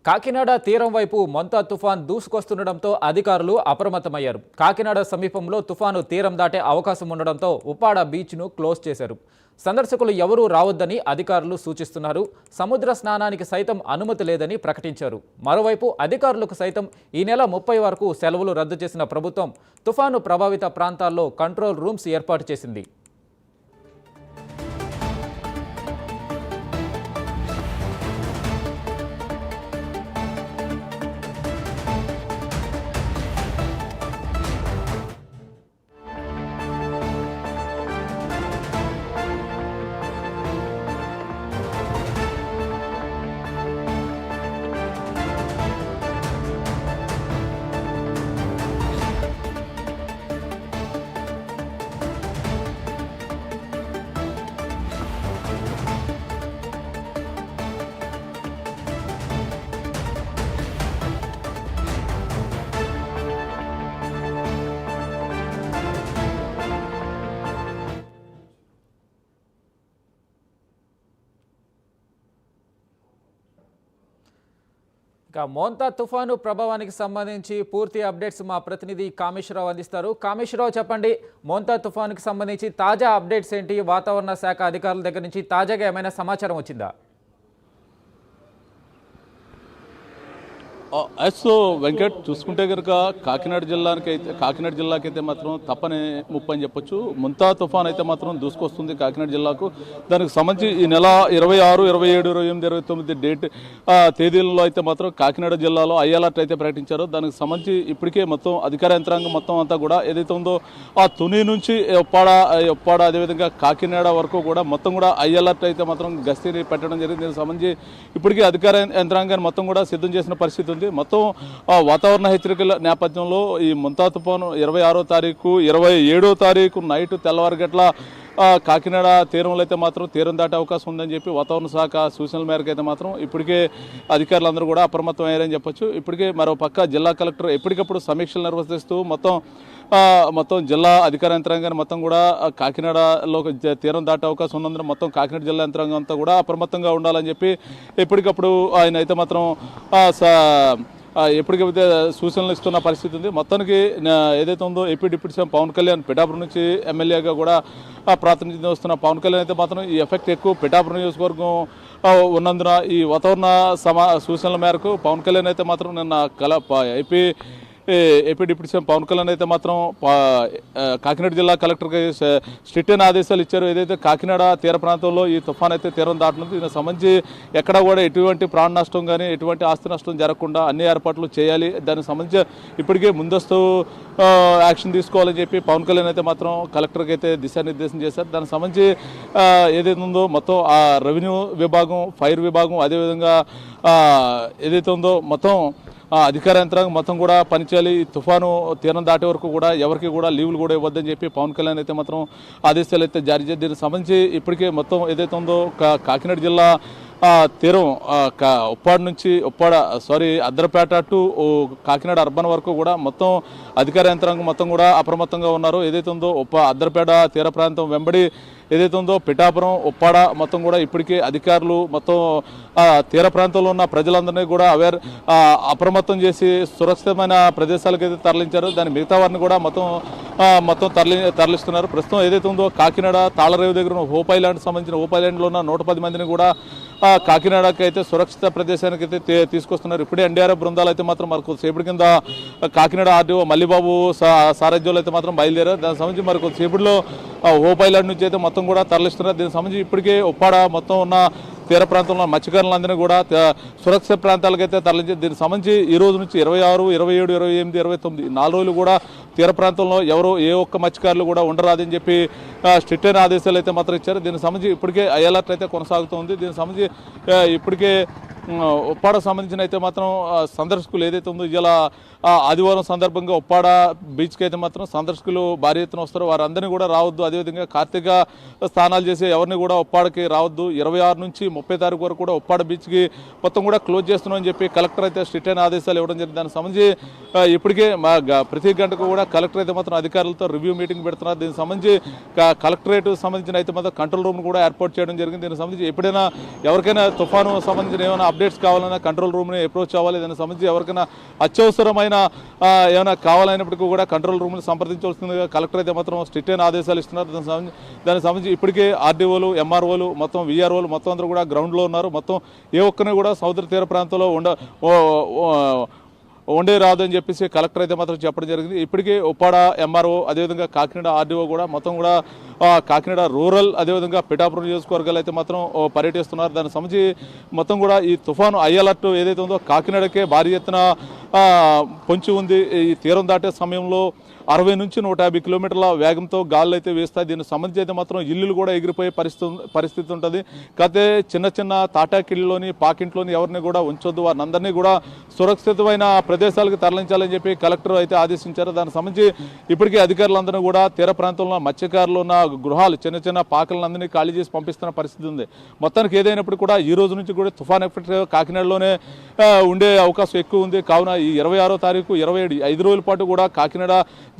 కాకినాడ తీరం వైపు మొంతా తుఫాన్ దూసుకొస్తుండటంతో అధికారులు అప్రమత్తమయ్యారు. కాకినాడ సమీపంలో తుఫాను తీరం దాటే అవకాశం ఉండడంతో ఉప్పాడ బీచ్ను క్లోజ్ చేశారు. సందర్శకులు ఎవరూ రావద్దని అధికారులు సూచిస్తున్నారు. సముద్ర స్నానానికి సైతం అనుమతి లేదని ప్రకటించారు. మరోవైపు అధికారులకు సైతం ఈ నెల 30 వరకు సెలవులు రద్దు చేసిన ప్రభుత్వం తుఫాను ప్రభావిత ప్రాంతాల్లో కంట్రోల్ రూమ్స్ ఏర్పాటు చేసింది. మోంతా తుఫాను ప్రభావానికి సంబంధించి పూర్తి అప్డేట్స్ మా ప్రతినిధి కామేశ్వరరావు అందిస్తారు. కామేశ్వరరావు, చెప్పండి, మోంతా తుఫానుకి సంబంధించి తాజా అప్డేట్స్ ఏంటి? వాతావరణ శాఖ అధికారుల దగ్గర నుంచి తాజాగా ఏమైనా సమాచారం వచ్చిందా? వెంకట్, చూసుకుంటే కనుక కాకినాడ జిల్లాకైతే మాత్రం తప్పని ముప్పు అని చెప్పొచ్చు. ముంతా తుఫాన్ అయితే మాత్రం దూసుకొస్తుంది కాకినాడ జిల్లాకు. దానికి సంబంధించి ఈ నెల 26, 27, 28, 29 డేట్ తేదీలలో అయితే మాత్రం కాకినాడ జిల్లాలో హై అలర్ట్ అయితే ప్రకటించారు. దానికి సంబంధించి ఇప్పటికే మొత్తం అధికార యంత్రాంగం మొత్తం అంతా కూడా ఏదైతే ఉందో ఆ తుని నుంచి ఉప్పాడ అదేవిధంగా కాకినాడ వరకు కూడా మొత్తం కూడా హై అలర్ట్ అయితే మాత్రం గస్తీ పెట్టడం జరిగింది. దీనికి సంబంధించి ఇప్పటికే అధికార యంత్రాంగాన్ని మొత్తం కూడా సిద్ధం చేసిన పరిస్థితి ఉంది. మొత్తం వాతావరణ హెచ్చరికల నేపథ్యంలో ఈ ముంతా తుఫాను 26వ తారీఖు 27వ తారీఖు నైట్ తెల్లవారు గట్ల కాకినాడ తీరంలో అయితే మాత్రం తీరం దాటే అవకాశం ఉందని చెప్పి వాతావరణ శాఖ సూచనల మేరకు అయితే మాత్రం ఇప్పటికే అధికారులందరూ కూడా అప్రమత్తం అయ్యారని చెప్పొచ్చు. ఇప్పటికే మరో పక్క జిల్లా కలెక్టర్ ఎప్పటికప్పుడు సమీక్షలు నిర్వహిస్తూ మొత్తం జిల్లా అధికార యంత్రాంగాన్ని మొత్తం కూడా కాకినాడలో తీరం దాటే అవకాశం ఉన్నందున మొత్తం కాకినాడ జిల్లా యంత్రాంగం అంతా కూడా అప్రమత్తంగా ఉండాలని చెప్పి ఎప్పటికప్పుడు ఆయన అయితే మాత్రం ఎప్పటికైతే సూచనలు ఇస్తున్న పరిస్థితి ఉంది. మొత్తానికి ఏదైతే ఉందో AP deputy CM Pawan Kalyan Pithapuram నుంచి ఎమ్మెల్యేగా కూడా ప్రాతినిధ్యం వస్తున్న పవన్ కళ్యాణ్ అయితే మాత్రం ఈ ఎఫెక్ట్ ఎక్కువ పిఠాపురం నియోజకవర్గం ఉన్నందున ఈ వాతావరణ సూచనల మేరకు పవన్ కళ్యాణ్ అయితే మాత్రం నిన్న AP deputy CM Pawan Kalyan అయితే మాత్రం కాకినాడ జిల్లా కలెక్టర్కి స్ట్రిక్ట్ అయిన ఆదేశాలు ఇచ్చారు. ఏదైతే కాకినాడ తీర ప్రాంతంలో ఈ తుఫాన్ అయితే తీరం దాటుతుంది, దీనికి సంబంధించి ఎక్కడ కూడా ఎటువంటి ప్రాణ నష్టం కానీ ఎటువంటి ఆస్తి నష్టం జరగకుండా అన్ని ఏర్పాట్లు చేయాలి. దానికి సంబంధించి ఇప్పటికే ముందస్తు యాక్షన్ తీసుకోవాలని చెప్పి పవన్ కళ్యాణ్ అయితే మాత్రం కలెక్టర్కి అయితే దిశానిర్దేశం చేశారు. దానికి సంబంధించి ఏదైతే ఉందో మొత్తం ఆ రెవెన్యూ విభాగం, ఫైర్ విభాగం, అదేవిధంగా ఏదైతే ఉందో మొత్తం అధికార యంత్రాంగం మొత్తం కూడా పనిచేయాలి. తుఫాను తీరం దాటే వరకు కూడా ఎవరికి కూడా లీవులు కూడా ఇవ్వద్దని చెప్పి పవన్ కళ్యాణ్ అయితే మాత్రం ఆదేశాలు అయితే జారీ చేసి దీనికి సంబంధించి ఇప్పటికే మొత్తం ఏదైతే ఉందో కాకినాడ జిల్లా తీరం అద్దరపేట టు కాకినాడ అర్బన్ వరకు కూడా మొత్తం అధికార యంత్రాంగం మొత్తం కూడా అప్రమత్తంగా ఉన్నారు. ఏదైతే ఉందో అద్దరపేట తీర ప్రాంతం వెంబడి ఏదైతే ఉందో పిఠాపురం, ఉప్పాడ మొత్తం కూడా ఇప్పటికే అధికారులు మొత్తం తీర ప్రాంతంలో ఉన్న ప్రజలందరినీ కూడా అప్రమత్తం చేసి సురక్షితమైన ప్రదేశాలకైతే తరలించారు. దాని మిగతా వారిని కూడా మొత్తం తరలిస్తున్నారు. ప్రస్తుతం ఏదైతే ఉందో కాకినాడ తాళరేవు దగ్గర ఉన్న హోప్ ఐలాండ్ సంబంధించిన హోప్ ఐలాండ్లో ఉన్న 110 మందిని కూడా కాకినాడకి అయితే సురక్షిత ప్రదేశానికి అయితే తీసుకొస్తున్నారు. ఇప్పుడే ఎన్డీఆర్ఎఫ్ బృందాలు అయితే మాత్రం మరి సేపటి కింద కాకినాడ ఆర్డీఓ మల్లిబాబు సారథ్యంలో అయితే మాత్రం బయలుదేరారు. దానికి సంబంధించి మరి కొద్దిసేపట్లో హోప్ ఐలాండ్ నుంచి అయితే మొత్తం కూడా తరలిస్తున్నారు. దీనికి సంబంధించి ఇప్పటికే ఉప్పాడ మొత్తం ఉన్న తీర ప్రాంతంలో మత్స్యకారులందరినీ కూడా సురక్షిత ప్రాంతాలకైతే తరలించి దీనికి సంబంధించి ఈ రోజు నుంచి 26, 27, 28, 29 4 రోజులు కూడా తీర ప్రాంతంలో ఎవరు ఏ ఒక్క మత్స్యకారులు కూడా ఉండరాదని చెప్పి స్ట్రిక్ట్ అయిన ఆదేశాలు అయితే మాత్రం ఇచ్చారు. దీనికి సంబంధించి ఇప్పటికే హై అలర్ట్ అయితే కొనసాగుతుంది. దీనికి సంబంధించి ఇప్పటికే ఉప్పాడ సంబంధించిన అయితే మాత్రం సందర్శకులు ఏదైతే ఉందో ఇలా ఆదివారం సందర్భంగా ఉప్పాడ బీచ్కి అయితే మాత్రం సందర్శకులు భారీ ఎత్తున వస్తారు. వారందరినీ కూడా రావద్దు, అదేవిధంగా కార్తీక స్నానాలు చేసే ఎవరిని కూడా ఉప్పాడకి రావద్దు. 26 నుంచి 30 తారీఖు వరకు కూడా ఉప్పాడ బీచ్కి మొత్తం కూడా క్లోజ్ చేస్తున్నామని చెప్పి కలెక్టర్ అయితే స్ట్రిక్ట్ అయిన ఆదేశాలు ఇవ్వడం జరిగింది. దానికి సంబంధించి ఇప్పటికే ప్రతి గంటకు కూడా కలెక్టర్ అయితే మాత్రం అధికారులతో రివ్యూ మీటింగ్ పెడుతున్నారు. దీనికి సంబంధించి కలెక్టరేట్ సంబంధించిన అయితే మాత్రం కంట్రోల్ రూమ్ కూడా ఏర్పాటు చేయడం జరిగింది. దీనికి సంబంధించి ఎప్పుడైనా ఎవరికైనా తుఫాను సంబంధించిన ఏమైనా అప్డేట్స్ కావాలన్నా కంట్రోల్ రూమ్ని అప్రోచ్ అవ్వాలి. దానికి సంబంధించి ఎవరికైనా అత్యవసరమైన ఏమైనా కావాలైనప్పటికీ కూడా కంట్రోల్ రూమ్ని సంప్రదించవలసిందిగా కలెక్టర్ అయితే మాత్రం స్ట్రిక్ట్ అయిన ఆదేశాలు ఇస్తున్నారు. దానికి సంబంధించి ఇప్పటికే ఆర్డీఓలు, ఎంఆర్ఓలు, మొత్తం వీఆర్ఓలు మొత్తం అందరూ కూడా గ్రౌండ్లో ఉన్నారు. మొత్తం ఏ ఒక్కరిని కూడా సముద్ర తీర ప్రాంతంలో ఉండే రాదని చెప్పేసి కలెక్టర్ అయితే మాత్రం చెప్పడం జరిగింది. ఇప్పటికే ఉప్పాడ ఎంఆర్ఓ, అదేవిధంగా కాకినాడ ఆర్డీఓ కూడా మొత్తం కూడా కాకినాడ రూరల్, అదేవిధంగా పిఠాపురం నియోజకవర్గాలు అయితే మాత్రం పర్యటిస్తున్నారు. దానికి సంబంధించి మొత్తం కూడా ఈ తుఫాను హై అలర్ట్ ఏదైతే ఉందో కాకినాడకే భారీ ఎత్తున పొంచి ఉంది. ఈ తీరం దాటే సమయంలో 60 నుంచి 150 కిలోమీటర్ల వేగంతో గాలులు అయితే వేస్తాయి. దీనికి సంబంధించి అయితే మాత్రం ఇల్లులు కూడా ఎగిరిపోయే పరిస్థితి ఉంటుంది. కాకపోతే చిన్న చిన్న తాటాకిళ్ళలోని, పాకింట్లోని ఎవరిని కూడా ఉంచొద్దు, వారిని అందరినీ కూడా సురక్షితమైన ప్రదేశాలకు తరలించాలని చెప్పి కలెక్టర్ అయితే ఆదేశించారు. దానికి సంబంధించి ఇప్పటికీ అధికారులందరూ కూడా తీర ప్రాంతంలో మత్స్యకారులు ఉన్న గృహాలు, చిన్న చిన్న పాకలందరినీ ఖాళీ చేసి పంపిస్తున్న పరిస్థితి ఉంది. మొత్తానికి ఏదైనప్పుడు కూడా ఈ రోజు నుంచి కూడా తుఫాన్ ఎఫెక్ట్ కాకినాడలోనే ఉండే అవకాశం ఎక్కువ ఉంది. కావున ఈ 26వ తారీఖు 5 రోజుల పాటు కూడా కాకినాడ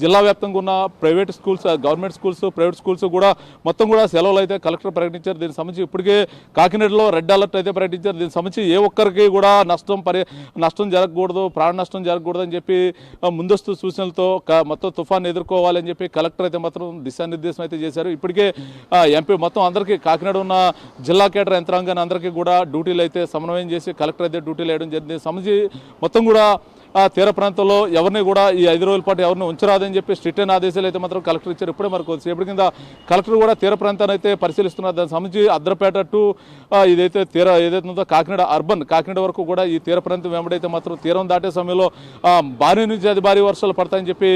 జిల్లా వ్యాప్తంగా ఉన్న private schools, government schools, private schools కూడా మొత్తం కూడా సెలవులు అయితే కలెక్టర్ ప్రకటించారు. దీనికి సంబంధించి ఇప్పటికే కాకినాడలో రెడ్ అలర్ట్ అయితే ప్రకటించారు. దీనికి సంబంధించి ఏ ఒక్కరికి కూడా నష్టం జరగకూడదు, ప్రాణ నష్టం జరగకూడదు అని చెప్పి ముందస్తు సూచనలతో మొత్తం తుఫాన్ ఎదుర్కోవాలని చెప్పి కలెక్టర్ అయితే మాత్రం దిశానిర్దేశం అయితే చేశారు. ఇప్పటికే ఎంపీ మొత్తం అందరికీ కాకినాడ ఉన్న జిల్లా కేడర్ యంత్రాంగాన్ని అందరికీ కూడా డ్యూటీలు అయితే సమన్వయం చేసి కలెక్టర్ అయితే డ్యూటీలు వేయడం జరిగింది. దీనికి సంబంధించి మొత్తం కూడా తీర ప్రాంతంలో ఎవరిని కూడా ఈ 5 రోజుల పాటు ఎవరిని ఉంచరాదని చెప్పి స్ట్రిక్ట్ అయిన ఆదేశాలు అయితే మాత్రం కలెక్టర్ ఇచ్చారు. ఇప్పుడే మరి కొద్దిసేపటి కింద కలెక్టర్ కూడా తీర ప్రాంతాన్ని అయితే పరిశీలిస్తున్నారు. దానికి సంబంధించి అద్దరపేట టు ఇదైతే ఏదైతే ఉందో కాకినాడ అర్బన్, కాకినాడ వరకు కూడా ఈ తీర ప్రాంతం వెంబడైతే మాత్రం తీరం దాటే సమయంలో భారీ నుంచి అతి భారీ వర్షాలు పడతాయని చెప్పి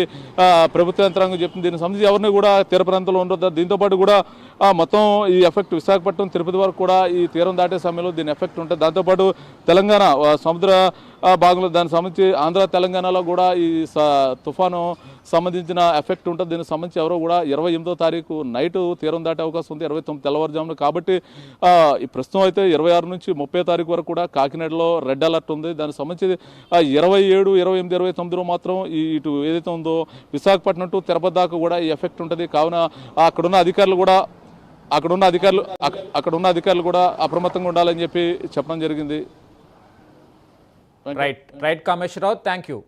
ప్రభుత్వ యంత్రాంగం చెప్తుంది. దీనికి సంబంధించి ఎవరిని కూడా తీర ప్రాంతంలో ఉండదు. దీంతోపాటు కూడా మొత్తం ఈ ఎఫెక్ట్ విశాఖపట్నం, తిరుపతి వరకు కూడా ఈ తీరం దాటే సమయంలో దీని ఎఫెక్ట్ ఉంటుంది. దాంతోపాటు తెలంగాణ సముద్ర భాగంలో దానికి సంబంధించి ఆంధ్ర, తెలంగాణలో కూడా ఈ తుఫాను సంబంధించిన ఎఫెక్ట్ ఉంటుంది. దీనికి సంబంధించి ఎవరో కూడా 28వ తారీఖు నైట్ తీరం దాటే అవకాశం ఉంది, 29 తెల్లవారుజామున. కాబట్టి ఈ ప్రస్తుతం అయితే 26 నుంచి 30 తారీఖు వరకు కూడా కాకినాడలో రెడ్ అలర్ట్ ఉంది. దానికి సంబంధించి 27, 28, 29 మాత్రం ఇటు ఏదైతే ఉందో విశాఖపట్నం టు తిరుపతి దాకా కూడా ఈ ఎఫెక్ట్ ఉంటుంది. కావున అక్కడున్న అధికారులు కూడా అప్రమత్తంగా ఉండాలని చెప్పి చెప్పడం జరిగింది. Right Kameswara Rao, thank you.